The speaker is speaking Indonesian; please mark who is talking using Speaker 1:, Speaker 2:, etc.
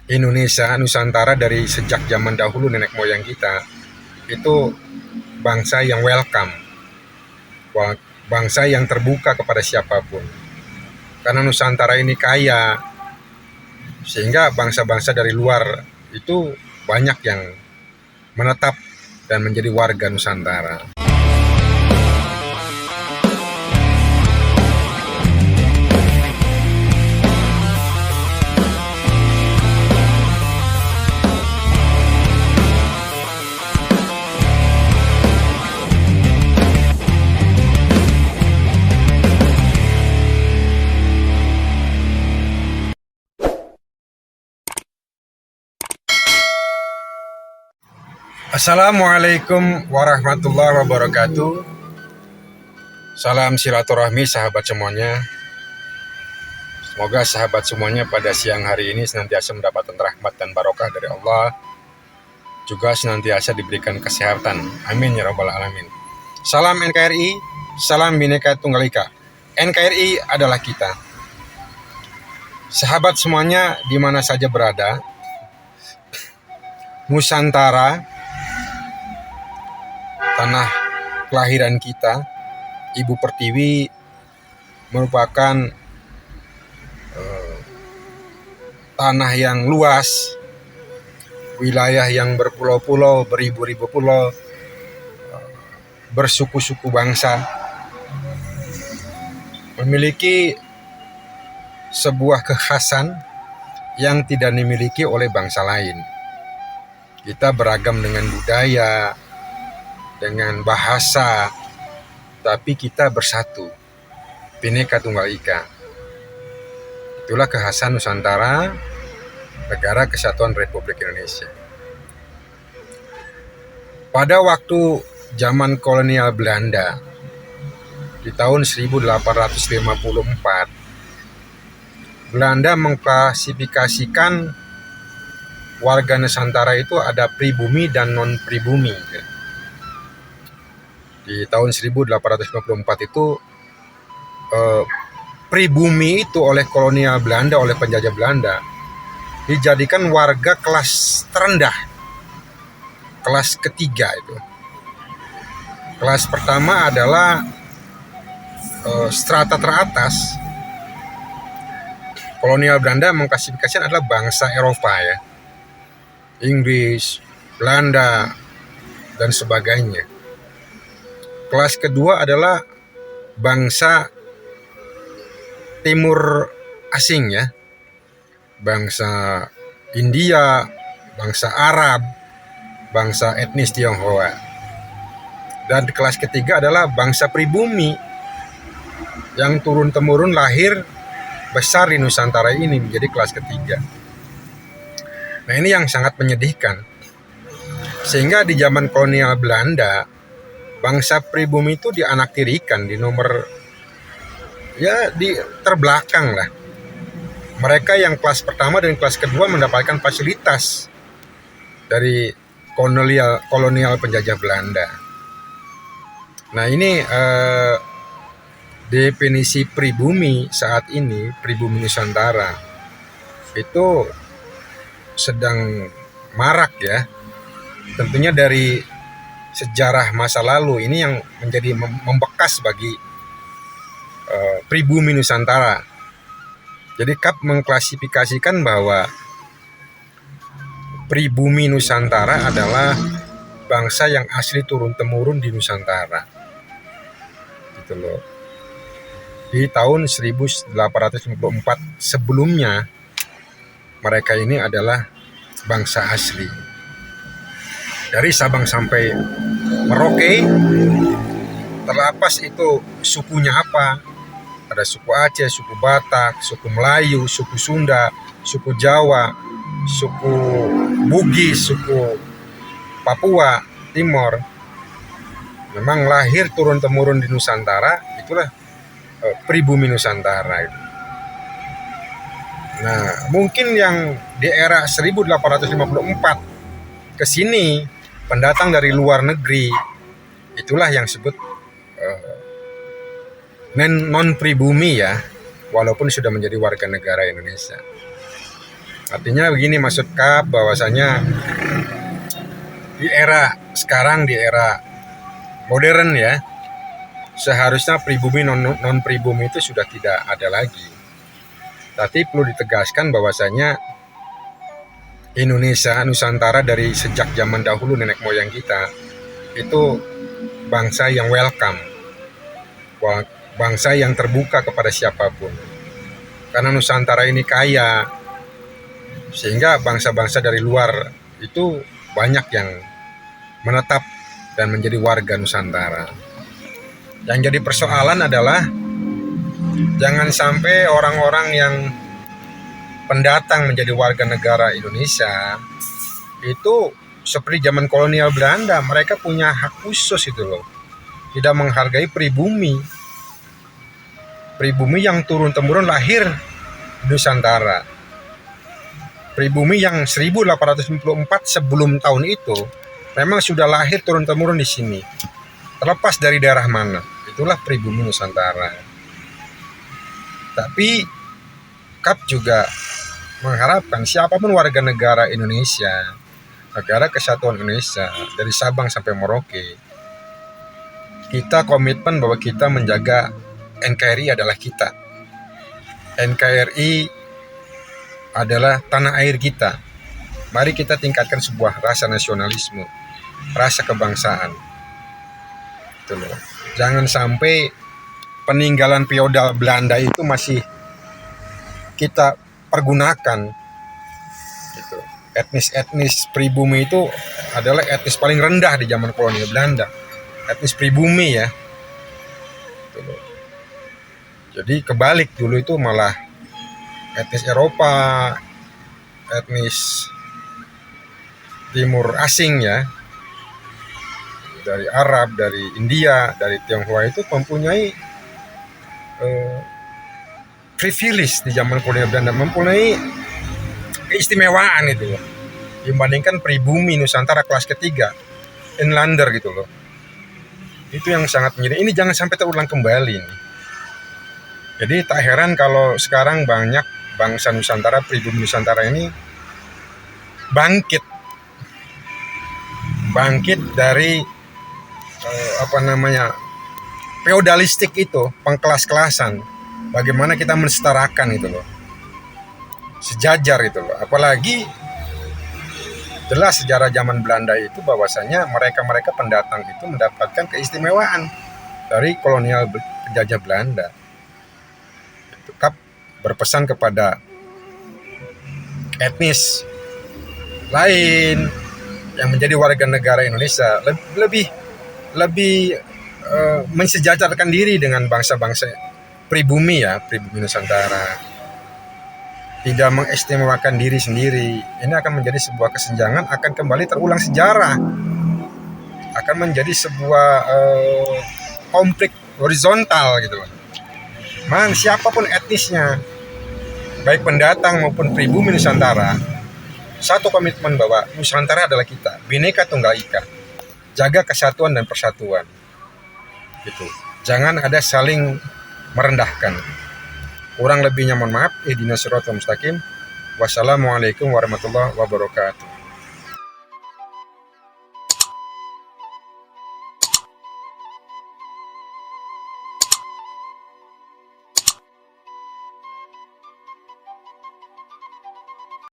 Speaker 1: Indonesia, Nusantara dari sejak zaman dahulu nenek moyang kita itu bangsa yang welcome, bangsa yang terbuka kepada siapapun. Karena Nusantara ini kaya, sehingga bangsa-bangsa dari luar itu banyak yang menetap dan menjadi warga Nusantara. Assalamualaikum warahmatullahi wabarakatuh. Salam silaturahmi sahabat semuanya. Semoga sahabat semuanya pada siang hari ini senantiasa mendapatkan rahmat dan barokah dari Allah, juga senantiasa diberikan kesehatan. Amin ya rabbal alamin. Salam NKRI, salam Bhinneka Tunggal Ika. NKRI adalah kita. Sahabat semuanya di mana saja berada, Nusantara, tanah kelahiran kita, Ibu Pertiwi, merupakan tanah yang luas, wilayah yang berpulau-pulau, beribu-ribu pulau, bersuku-suku bangsa, memiliki sebuah kekhasan yang tidak dimiliki oleh bangsa lain. Kita beragam dengan budaya, dengan bahasa, tapi kita bersatu, Bhinneka Tunggal Ika. Itulah kekhasan Nusantara, Negara Kesatuan Republik Indonesia. Pada waktu zaman kolonial Belanda di tahun 1854, Belanda mengklasifikasikan warga Nusantara itu ada pribumi dan non pribumi. Di tahun 1854 itu pribumi itu oleh kolonial Belanda, oleh penjajah Belanda, dijadikan warga kelas terendah, kelas ketiga itu. Kelas pertama adalah strata teratas. Kolonial Belanda mengklasifikasikan adalah bangsa Eropa ya, Inggris, Belanda, dan sebagainya. Kelas kedua adalah bangsa timur asing ya, bangsa India, bangsa Arab, bangsa etnis Tionghoa. Dan kelas ketiga adalah bangsa pribumi yang turun-temurun lahir besar di Nusantara ini, menjadi kelas ketiga. Nah, ini yang sangat menyedihkan. Sehingga di zaman kolonial Belanda, bangsa pribumi itu dianaktirikan di nomor di terbelakang lah. Mereka yang kelas pertama dan kelas kedua mendapatkan fasilitas dari kolonial penjajah Belanda. Nah, ini definisi pribumi saat ini, pribumi Nusantara itu sedang marak ya. Tentunya dari sejarah masa lalu ini yang menjadi membekas bagi pribumi Nusantara. Jadi KAP mengklasifikasikan bahwa pribumi Nusantara adalah bangsa yang asli turun-temurun di Nusantara. Gitu loh. Di tahun 1854 sebelumnya, mereka ini adalah bangsa asli. Dari Sabang sampai Merauke, terlepas itu sukunya apa. Ada suku Aceh, suku Batak, suku Melayu, suku Sunda, suku Jawa, suku Bugis, suku Papua Timor. Memang lahir turun-temurun di Nusantara, itulah pribumi Nusantara itu. Nah, mungkin yang di era 1854 ke sini, pendatang dari luar negeri, itulah yang disebut non pribumi ya, walaupun sudah menjadi warga negara Indonesia. Artinya begini maksud Kap, bahwasanya di era sekarang, di era modern ya, seharusnya pribumi non pribumi itu sudah tidak ada lagi. Tapi perlu ditegaskan bahwasanya Indonesia Nusantara dari sejak zaman dahulu nenek moyang kita itu bangsa yang welcome, bangsa yang terbuka kepada siapapun. Karena Nusantara ini kaya, sehingga bangsa-bangsa dari luar itu banyak yang menetap dan menjadi warga Nusantara. Yang jadi persoalan adalah jangan sampai orang-orang yang pendatang menjadi warga negara Indonesia itu seperti zaman kolonial Belanda, mereka punya hak khusus itu loh, tidak menghargai pribumi yang turun-temurun lahir di Nusantara. Pribumi yang 1894 sebelum tahun itu memang sudah lahir turun-temurun di sini, terlepas dari daerah mana, itulah pribumi Nusantara. Tapi Kap juga mengharapkan siapapun warga negara Indonesia, negara kesatuan Indonesia, dari Sabang sampai Merauke, kita komitmen bahwa kita menjaga NKRI adalah kita. NKRI adalah tanah air kita. Mari kita tingkatkan sebuah rasa nasionalisme, rasa kebangsaan. Itu loh. Jangan sampai peninggalan feodal Belanda itu masih kita pergunakan. Gitu. Etnis pribumi itu adalah etnis paling rendah di zaman kolonial Belanda. Etnis pribumi ya. Gitu loh. Jadi kebalik, dulu itu malah etnis Eropa, etnis timur asing ya, dari Arab, dari India, dari Tionghoa itu mempunyai privilege di zaman kolonial Belanda, mempunyai keistimewaan itu loh, dibandingkan pribumi Nusantara kelas ketiga, inlander gitu loh. Itu yang sangat menyedihkan. Ini jangan sampai terulang kembali nih. Jadi tak heran kalau sekarang banyak bangsa Nusantara, pribumi Nusantara ini bangkit dari feodalistik itu, pengkelas-kelasan. Bagaimana kita mensetarakan itu loh, sejajar itu loh. Apalagi jelas sejarah zaman Belanda itu bahwasanya mereka pendatang itu mendapatkan keistimewaan dari kolonial penjajah Belanda. Kap berpesan kepada etnis lain yang menjadi warga negara Indonesia lebih mensejajarkan diri dengan bangsa-bangsa pribumi ya, pribumi Nusantara. Tidak mengistimewakan diri sendiri. Ini akan menjadi sebuah kesenjangan, akan kembali terulang sejarah. Akan menjadi sebuah konflik horizontal gitu loh. Siapapun etnisnya, baik pendatang maupun pribumi Nusantara, satu komitmen bahwa Nusantara adalah kita, Bhinneka Tunggal Ika, jaga kesatuan dan persatuan, gitu. Jangan ada saling merendahkan. Kurang lebihnya mohon maaf. Ihdinas siratal mustaqim. Wassalamualaikum warahmatullahi wabarakatuh.